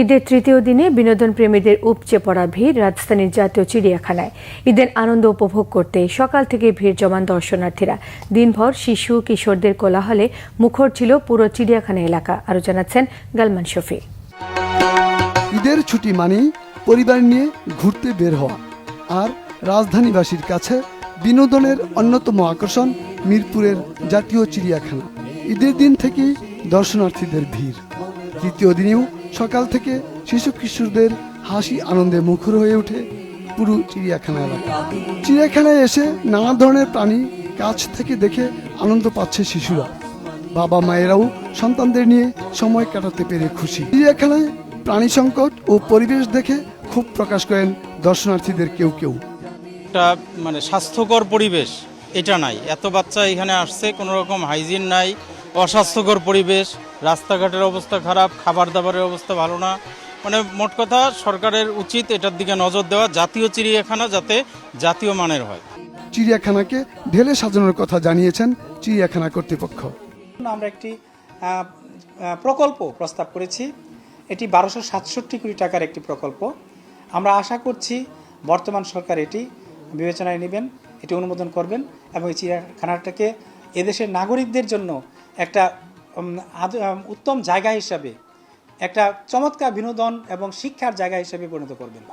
ঈদের তৃতীয় দিনে বিনোদন প্রেমীদের উপচে পড়া ভিড় রাজধানীর জাতীয় চিড়িয়াখানায়। ঈদের আনন্দ উপভোগ করতে সকাল থেকে ভিড় জমান দর্শনার্থীরা। দিনভর শিশু কিশোরদের কোলাহলে মুখর ছিল পুরো চিড়িয়াখানা এলাকা। আরও জানাচ্ছেন গালমান শফি। ঈদের ছুটি মানেই পরিবার নিয়ে ঘুরতে বের হওয়া, আর রাজধানীবাসীর কাছে বিনোদনের অন্যতম আকর্ষণ মিরপুরের জাতীয় চিড়িয়াখানা। ঈদের দিন থেকেই দর্শনার্থীদের ভিড়। তৃতীয় দিনেও সকাল থেকে শিশু কিশোরদের হাসি আনন্দে মুখর হয়ে ওঠে পুরো চিড়িয়াখানা এলাকা। চিড়িয়াখানায় এসে নানা ধরনের প্রাণী কাছ থেকে দেখে আনন্দ পাচ্ছে শিশুরা। বাবা মায়েরাও সন্তানদের নিয়ে সময় কাটাতে পেরে খুশি। চিড়িয়াখানায় প্রাণী সংকট ও পরিবেশ দেখে ক্ষোভ প্রকাশ করেন দর্শনার্থীদের কেউ কেউ। একটা স্বাস্থ্যকর পরিবেশ এটা নাই। এত বাচ্চা এখানে আসছে, কোনো রকম হাইজিন নাই, অস্বাস্থ্যকর পরিবেশ, রাস্তাঘাটের অবস্থা খারাপ, খাবার দাবারের অবস্থা ভালো না। মোট কথা সরকারের উচিত এটার দিকে নজর দেওয়া, জাতীয় চিড়িয়াখানা যাতে জাতীয় মানের হয়। চিড়িয়াখানাকে ঢেলে সাজানোর কথা জানিয়েছেন চিড়িয়াখানা কর্তৃপক্ষ। আমরা একটি প্রকল্প প্রস্তাব করেছি। এটি 1267 কোটি টাকার একটি প্রকল্প। আমরা আশা করছি বর্তমান সরকার এটি বিবেচনায় নেবেন, এটি অনুমোদন করবেন এবং এই চিড়িয়াখানাটাকে এদেশের নাগরিকদের জন্য একটা উত্তম জায়গা হিসাবে, একটা চমৎকার বিনোদন এবং শিক্ষার জায়গা হিসেবে পরিণত করবেন।